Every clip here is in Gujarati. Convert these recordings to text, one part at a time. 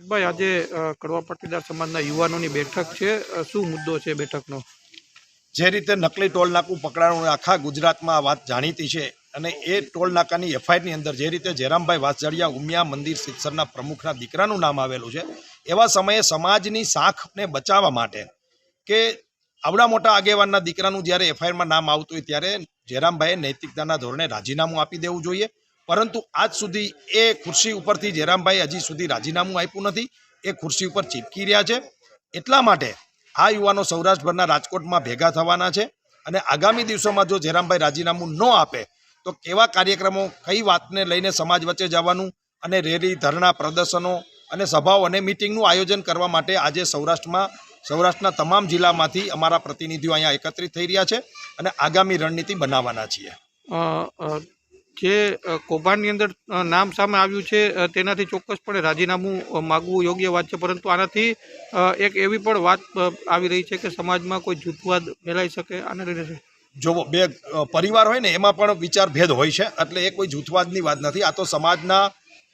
ભાઈ આજે કડવા પાટીદાર સમાજના યુવાનોની બેઠક છે, શું મુદ્દો છે બેઠકનો? જે રીતે નકલી ટોલ નાકું પકડાણું આખા ગુજરાતમાં આ વાત જાણીતી છે અને એ ટોલ નાકાની એફઆઈઆરની અંદર જે રીતે જયરામભાઈ વાસજાડિયા ઉમિયા મંદિર સિત્સરના પ્રમુખના દીકરાનું નામ આવેલું છે, એવા સમયે સમાજની શાખને બચાવવા માટે કે આવડા મોટા આગેવાનના દીકરાનું જ્યારે એફઆઈઆરમાં નામ આવતું હોય ત્યારે જયરામભાઈએ નૈતિકતાના ધોરણે રાજીનામું આપી દેવું જોઈએ, પરંતુ આજ સુધી એ ખુરશી ઉપરથી જયરામભાઈ હજી સુધી રાજીનામું આપ્યું નથી, એ ખુરશી ઉપર ચીપકી રહ્યા છે। એટલા માટે આ યુવાનો સૌરાષ્ટ્રભરના રાજકોટમાં ભેગા થવાના છે અને આગામી દિવસોમાં જો જયરામભાઈ રાજીનામું ન આપે તો કેવા કાર્યક્રમો, કઈ વાતને લઈને સમાજ વચ્ચે જવાનું અને રેલી, ધરણા, પ્રદર્શનો અને સભાઓ અને મિટિંગનું આયોજન કરવા માટે આજે સૌરાષ્ટ્રના તમામ જિલ્લામાંથી અમારા પ્રતિનિધિઓ અહીંયા એકત્રિત થઈ રહ્યા છે અને આગામી રણનીતિ બનાવવાના છીએ। જે કૌભાંડની અંદર નામ સામે આવ્યું છે તેનાથી ચોક્કસપણે રાજીનામું માગવું યોગ્ય વાત છે, પરંતુ આનાથી એક એવી પણ વાત આવી રહી છે કે સમાજમાં કોઈ જૂથવાદ ફેલાઈ શકે આને લઈને? જો બે પરિવાર હોય ને એમાં પણ વિચાર ભેદ હોય છે, એટલે એ કોઈ જૂથવાદની વાત નથી, આ તો સમાજના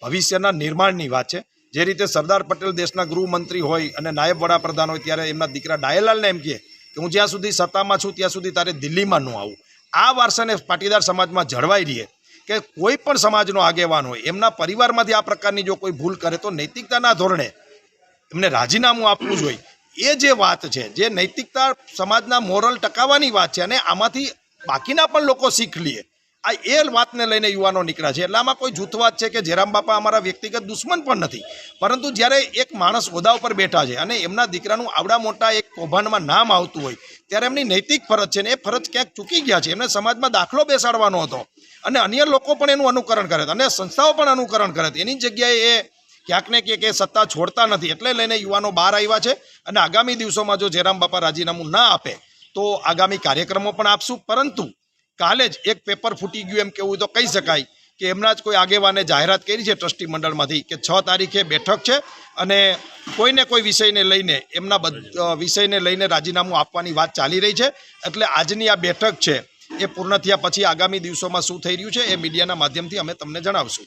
ભવિષ્યના નિર્માણની વાત છે। જે રીતે સરદાર પટેલ દેશના ગૃહમંત્રી હોય અને નાયબ વડાપ્રધાન હોય ત્યારે એમના દીકરા ડાયલાલને એમ કહે કે હું જ્યાં સુધી સત્તામાં છું ત્યાં સુધી તારે દિલ્હીમાં ન આવું, આ વારસાને પાટીદાર સમાજમાં જળવાઈ રહીએ કે કોઈ પણ સમાજનો આગેવાન હોય એમના પરિવારમાંથી આ પ્રકારની જો કોઈ ભૂલ કરે તો નૈતિકતાના ધોરણે એમને રાજીનામું આપવું જોઈએ। એ જે વાત છે, જે નૈતિકતા સમાજના મોરલ ટકાવવાની વાત છે અને આમાંથી બાકીના પણ લોકો શીખ લે, આ એ વાતને લઈને યુવાનો નીકળ્યા છે। એટલે આમાં કોઈ જૂથવાદ છે કે જયરામ બાપા અમારા વ્યક્તિગત દુશ્મન પણ નથી, પરંતુ જ્યારે એક માણસ હોદ્દા ઉપર બેઠા છે અને એમના દીકરાનું આવડા મોટા એક કૌભાંડમાં નામ આવતું હોય ત્યારે એમની નૈતિક ફરજ છે ને એ ફરજ ક્યાંક ચૂકી ગયા છે। એમને સમાજમાં દાખલો બેસાડવાનો હતો અને અન્ય લોકો પણ એનું અનુકરણ કરે અને સંસ્થાઓ પણ અનુકરણ કરે, એની જગ્યાએ એ ક્યાંક ને ક્યાંક એ સત્તા છોડતા નથી, એટલે લઈને યુવાનો બહાર આવ્યા છે અને આગામી દિવસોમાં જો જયરામ બાપા રાજીનામું ના આપે તો આગામી કાર્યક્રમો પણ આપશું। પરંતુ કાલે જ એક પેપર ફૂટી ગયું એમ કેવું તો કહી શકાય કે એમના જ કોઈ આગેવાને જાહેરાત કરી છે ટ્રસ્ટી મંડળમાંથી કે 6 તારીખે બેઠક છે અને કોઈને કોઈ વિષયને લઈને એમના વિષયને લઈને રાજીનામું આપવાની વાત ચાલી રહી છે। એટલે આજની આ બેઠક છે એ પૂર્ણ થયા પછી આગામી દિવસોમાં શું થઈ રહ્યું છે એ મીડિયાના માધ્યમથી અમે તમને જણાવશું।